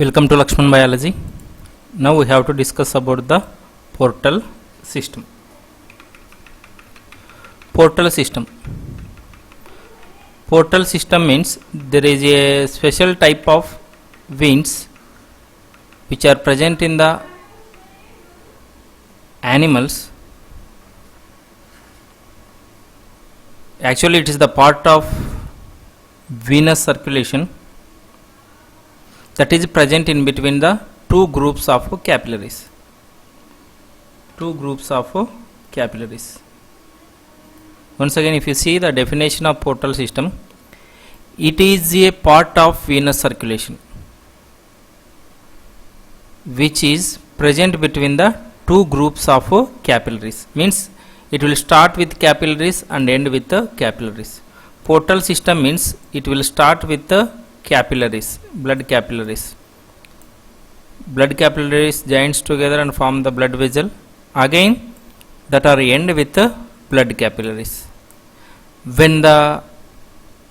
Welcome to Lakshman Biology. Now we have to discuss about the portal system. Portal system. Portal system means there is a special type of veins which are present in the animals. Actually, it is the part of venous circulation that is present in between the two groups of capillaries. Once again, if you see the definition of portal system, it is a part of venous circulation which is present between the two groups of capillaries. Means it will start with capillaries and end with the capillaries. Portal system means it will start with the capillaries, blood capillaries. Blood capillaries joins together and form the blood vessel. Again, that are end with the blood capillaries. When the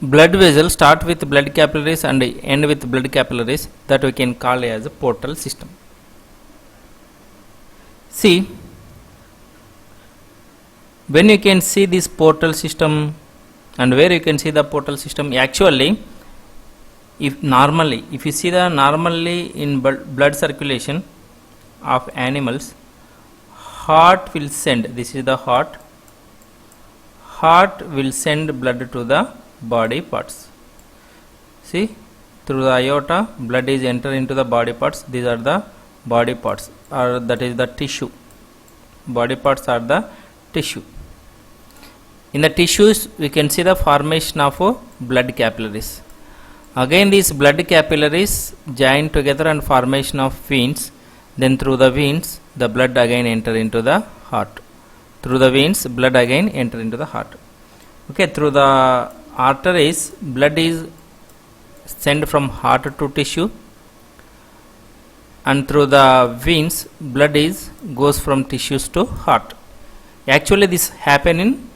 blood vessel start with blood capillaries and end with blood capillaries, that we can call as a portal system. See, when you can see this portal system and where you can see the portal system, actually if you see the normally in blood circulation of animals, heart will send, this is the heart will send blood to the body parts. See, through the aorta blood is enter into the body parts. These are the body parts, or that is the tissue. Body parts are the tissue. In the tissues we can see the formation of blood capillaries. Again these blood capillaries join together and formation of veins. Then through the veins the blood again enter into the heart. Through the veins blood again enter into the heart. Okay, through the arteries blood is sent from heart to tissue, and through the veins blood is goes from tissues to heart. Actually this happen in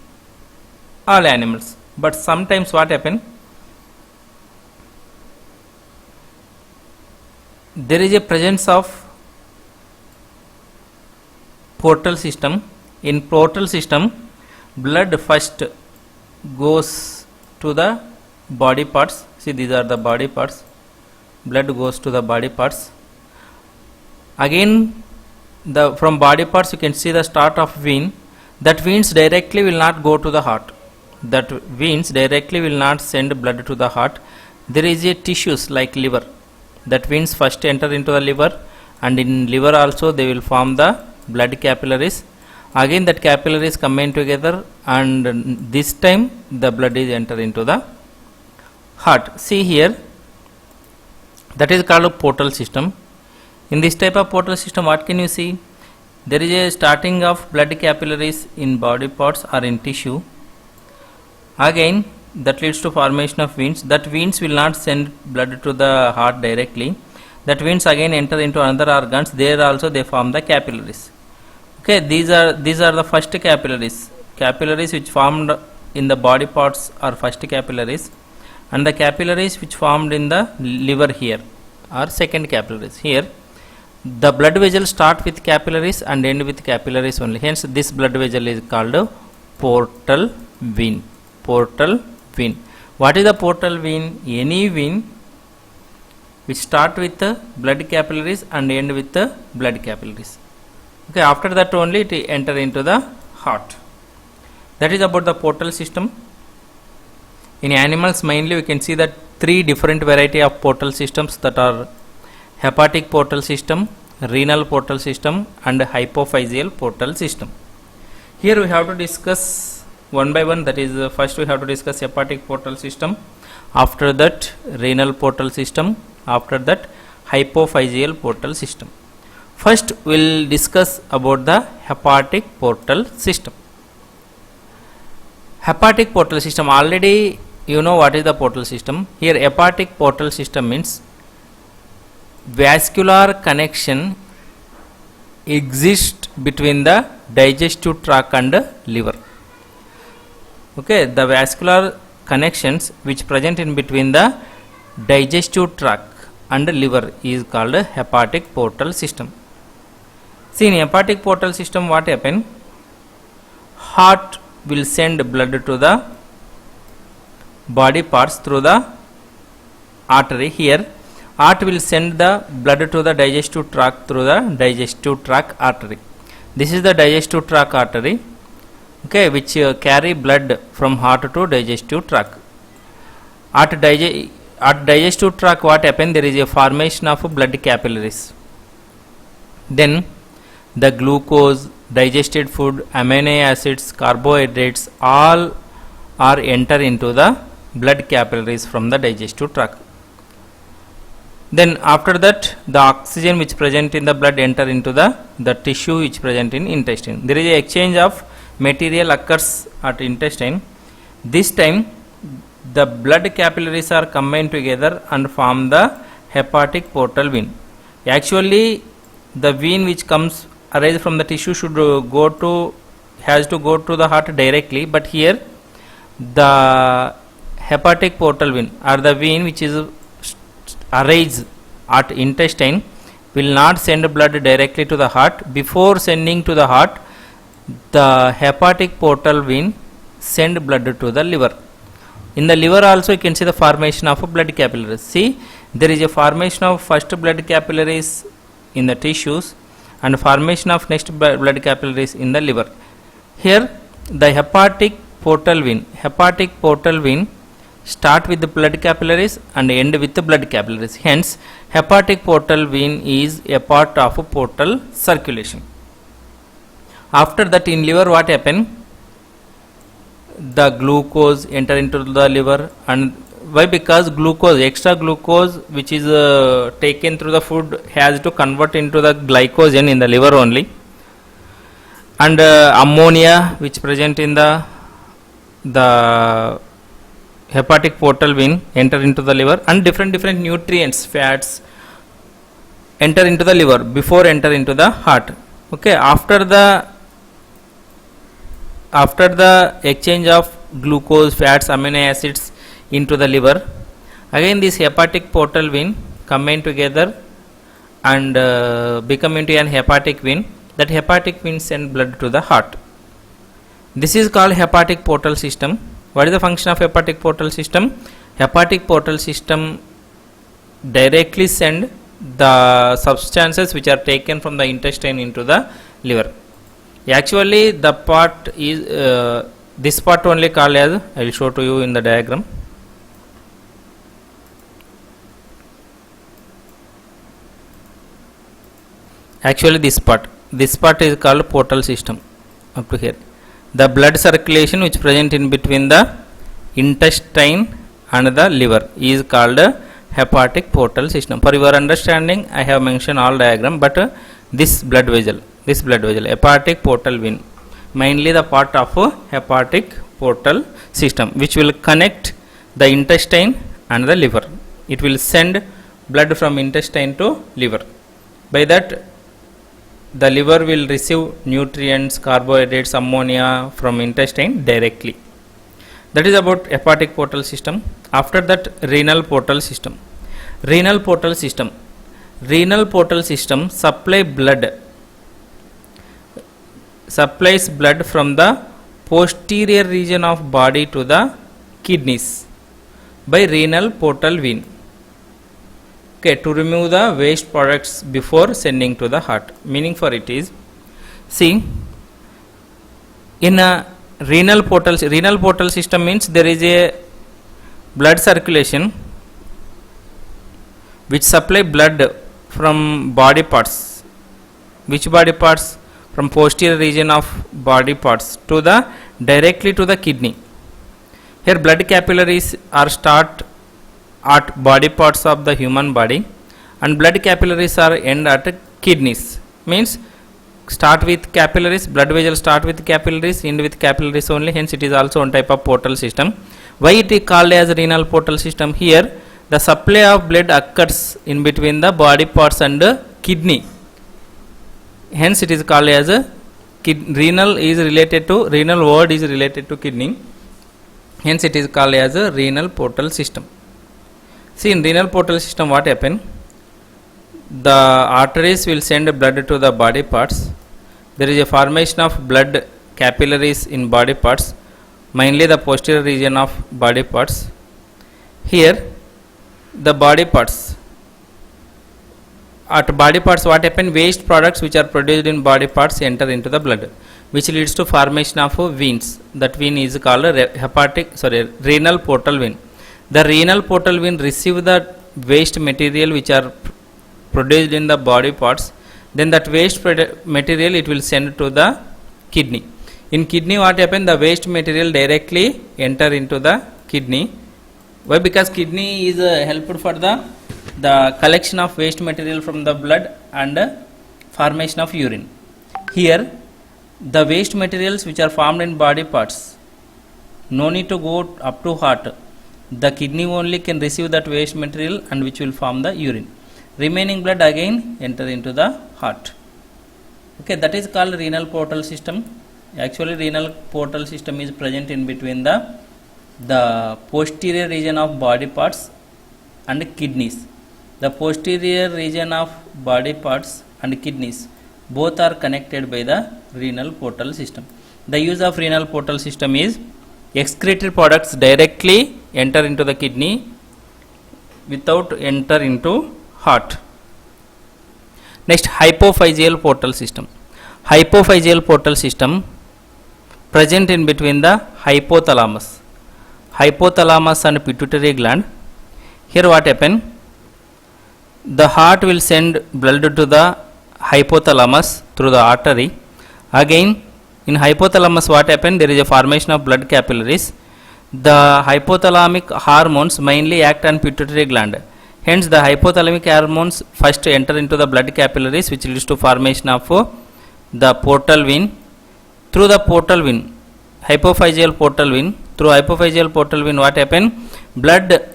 all animals, but sometimes what happen, there is a presence of portal system. In portal system blood first goes to the body parts. See, these are the body parts. Blood goes to the body parts. Again from body parts you can see the start of vein. That veins directly will not go to the heart. That veins directly will not send blood to the heart. There is a tissues like liver. That veins first enter into the liver, and in liver also they will form the blood capillaries. Again that capillaries combine together, and this time the blood is enter into the heart. See here, that is called a portal system. In this type of portal system, what can you see? There is a starting of blood capillaries in body parts or in tissue. Again that leads to formation of veins. That veins will not send blood to the heart directly. That veins again enter into another organs. There also they form the capillaries. Okay, these are the first capillaries. Capillaries which formed in the body parts are first capillaries, and the capillaries which formed in the liver here are second capillaries. Here the blood vessel start with capillaries and end with capillaries only. Hence this blood vessel is called portal vein. Portal vein. What is the portal vein? Any vein which start with the blood capillaries and end with the blood capillaries. Okay, after that only it enter into the heart. That is about the portal system. In animals mainly we can see that three different variety of portal systems, that are hepatic portal system, renal portal system, and hypophyseal portal system. Here we have to discuss one by one. That is, first we have to discuss hepatic portal system, after that renal portal system, after that hypophyseal portal system. First we will discuss about the hepatic portal system. Hepatic portal system, already you know what is the portal system. Here hepatic portal system means vascular connection exists between the digestive tract and liver. Okay, the vascular connections which present in between the digestive tract and liver is called hepatic portal system. See, in hepatic portal system what happen? Heart will send blood to the body parts through the artery. Here heart will send the blood to the digestive tract through the digestive tract artery. This is the digestive tract artery, okay, which carry blood from heart to digestive tract. At digestive tract what happen? There is a formation of blood capillaries. Then the glucose, digested food, amino acids, carbohydrates all are enter into the blood capillaries from the digestive tract. Then after that the oxygen which present in the blood enter into the tissue which present in intestine. There is a exchange of material occurs at intestine. This time the blood capillaries are combined together and form the hepatic portal vein. Actually the vein which comes arise from the tissue should has to go to the heart directly, but here the hepatic portal vein or the vein which is arise at intestine will not send blood directly to the heart. Before sending to the heart, the hepatic portal vein send blood to the liver. In the liver also you can see the formation of blood capillaries. See, there is a formation of first blood capillaries in the tissues and formation of next blood capillaries in the liver. Here the hepatic portal vein start with the blood capillaries and end with the blood capillaries. Hence hepatic portal vein is a part of portal circulation. After that in liver what happen? The glucose enter into the liver. And why? Because glucose, extra glucose which is taken through the food has to convert into the glycogen in the liver only, and ammonia which present in the hepatic portal vein enter into the liver, and different nutrients, fats enter into the liver before enter into the heart. Okay, after the exchange of glucose, fats, amino acids into the liver, again this hepatic portal vein combine together and become into an hepatic vein. That hepatic vein send blood to the heart. This is called hepatic portal system. What is the function of hepatic portal system? Hepatic portal system directly send the substances which are taken from the intestine into the liver. Actually the part is this part only called as, I will show to you in the diagram. Actually this part is called portal system up to here. The blood circulation which present in between the intestine and the liver is called hepatic portal system. For your understanding I have mentioned all diagram, but this blood vessel hepatic portal vein, mainly the part of hepatic portal system which will connect the intestine and the liver. It will send blood from intestine to liver. By that the liver will receive nutrients, carbohydrates, ammonia from intestine directly. That is about hepatic portal system. After that renal portal system. Renal portal system supplies blood from the posterior region of body to the kidneys by renal portal vein. Okay, to remove the waste products before sending to the heart. Meaning for it is, see, in a renal portal system means there is a blood circulation which supply blood from body parts. Which body parts? From posterior region of body parts to the directly to the kidney. Here blood capillaries are start at body parts of the human body, and blood capillaries are end at kidneys. Means start with capillaries, blood vessel start with capillaries, end with capillaries only. Hence it is also one type of portal system. Why it is called as renal portal system? Here the supply of blood occurs in between the body parts and kidney. Hence it is called as a renal word is related to kidney. Hence it is called as a renal portal system. See, in renal portal system what happen? the arteries will send blood to the body parts. There is a formation of blood capillaries in body parts, mainly the posterior region of body parts. Here the body parts, at body parts what happen, waste products which are produced in body parts enter into the blood, which leads to formation of veins. That vein is called renal portal vein. The renal portal vein receive the waste material which are produced in the body parts. Then that waste material it will send to the kidney. In kidney what happen, the waste material directly enter into the kidney. Why? Because kidney is helpful for the collection of waste material from the blood and formation of urine. Here the waste materials which are formed in body parts no need to go up to heart. The kidney only can receive that waste material and which will form the urine. Remaining blood again enter into the heart. Okay, that is called renal portal system. Actually renal portal system is present in between the posterior region of body parts and kidneys. The posterior region of body parts and kidneys both are connected by the renal portal system. The use of renal portal system is excreted products directly enter into the kidney without enter into heart. Next, hypophyseal portal system. Hypophyseal portal system present in between the hypothalamus and pituitary gland. Here what happen, the heart will send blood to the hypothalamus through the artery. Again in hypothalamus what happen, there is a formation of blood capillaries. The hypothalamic hormones mainly act on pituitary gland. Hence the hypothalamic hormones first enter into the blood capillaries, which leads to formation of the portal vein. Through the portal vein, hypophyseal portal vein, through hypophyseal portal vein what happen, blood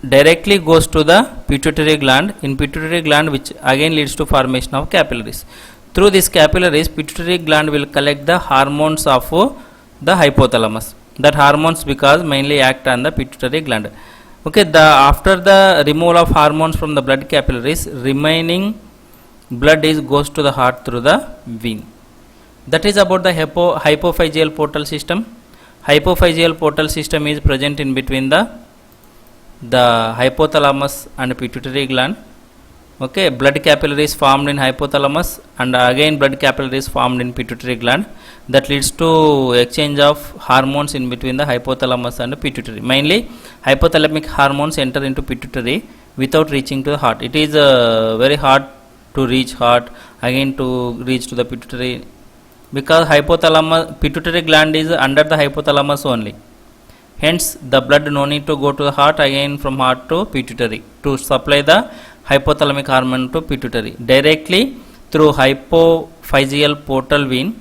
directly goes to the pituitary gland. In pituitary gland, which again leads to formation of capillaries. Through these capillaries, pituitary gland will collect the hormones of the hypothalamus. That hormones because mainly act on the pituitary gland. Okay, after the removal of hormones from the blood capillaries, remaining blood goes to the heart through the vein. That is about the hypophyseal portal system. Hypophyseal portal system is present in between the hypothalamus and pituitary gland. Okay, blood capillaries formed in hypothalamus and again blood capillaries formed in pituitary gland. That leads to exchange of hormones in between the hypothalamus and pituitary. Mainly hypothalamic hormones enter into pituitary without reaching to the heart. It is very hard to reach heart, again to reach to the pituitary, because pituitary gland is under the hypothalamus only. Hence the blood no need to go to the heart, again from heart to pituitary to supply the hypothalamic hormone to pituitary. Directly through hypophyseal portal vein,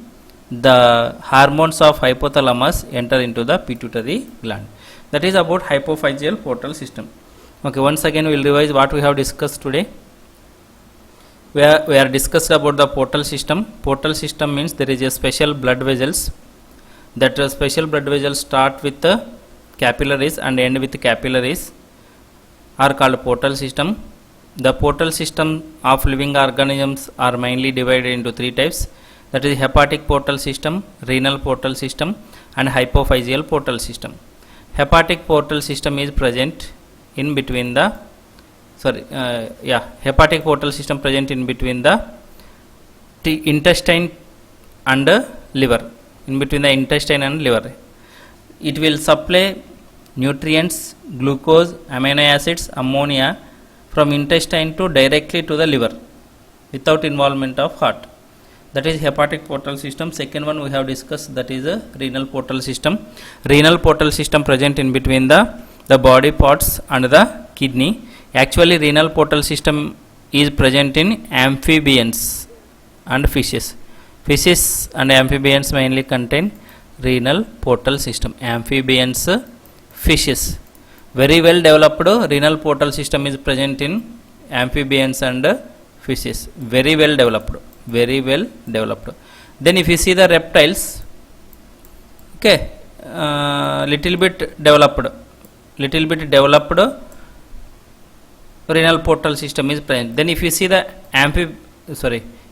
the hormones of hypothalamus enter into the pituitary gland. That is about hypophyseal portal system. Okay, once again we will revise what we have discussed today. We are discussed about the portal system. Portal system means there is a special blood vessels. That special blood vessels start with the capillaries and end with capillaries are called portal system. The portal system of living organisms are mainly divided into three types. That is hepatic portal system, renal portal system and hypophyseal portal system. Hepatic portal system is present in between the hepatic portal system present in between the intestine and liver. In between the intestine and liver, it will supply nutrients, glucose, amino acids, ammonia from intestine to directly to the liver without involvement of heart. That is hepatic portal system. Second one we have discussed, that is a renal portal system. Renal portal system present in between the body parts and the kidney. Actually renal portal system is present in amphibians and fishes. Fishes and amphibians mainly contain renal portal system. Amphibians, fishes. Very well developed renal portal system is present in amphibians and fishes. Very well developed. Very well developed. Then if you see the reptiles, okay, little bit developed renal portal system is present. Then if you see the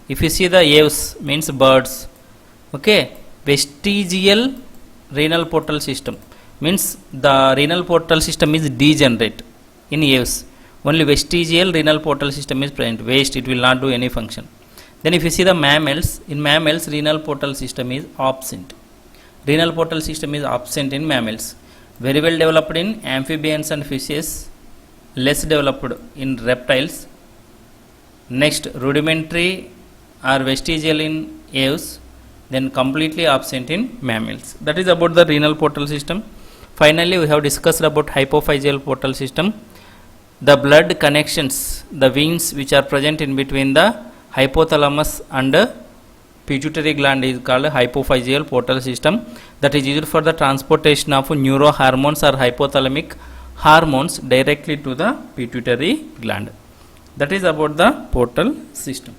if you see the aves means birds, okay, vestigial renal portal system means the renal portal system is degenerate in aves. Only vestigial renal portal system is present. Waste, it will not do any function. Then if you see the mammals, in mammals renal portal system is absent. Renal portal system is absent in mammals. Very well developed in amphibians and fishes, less developed in reptiles. Next, rudimentary or vestigial in aves, then completely absent in mammals. That is about the renal portal system. Finally, we have discussed about hypophyseal portal system. The blood connections, the veins which are present in between the hypothalamus and pituitary gland is called hypophyseal portal system. That is used for the transportation of neurohormones or hypothalamic hormones directly to the pituitary gland. That is about the portal system.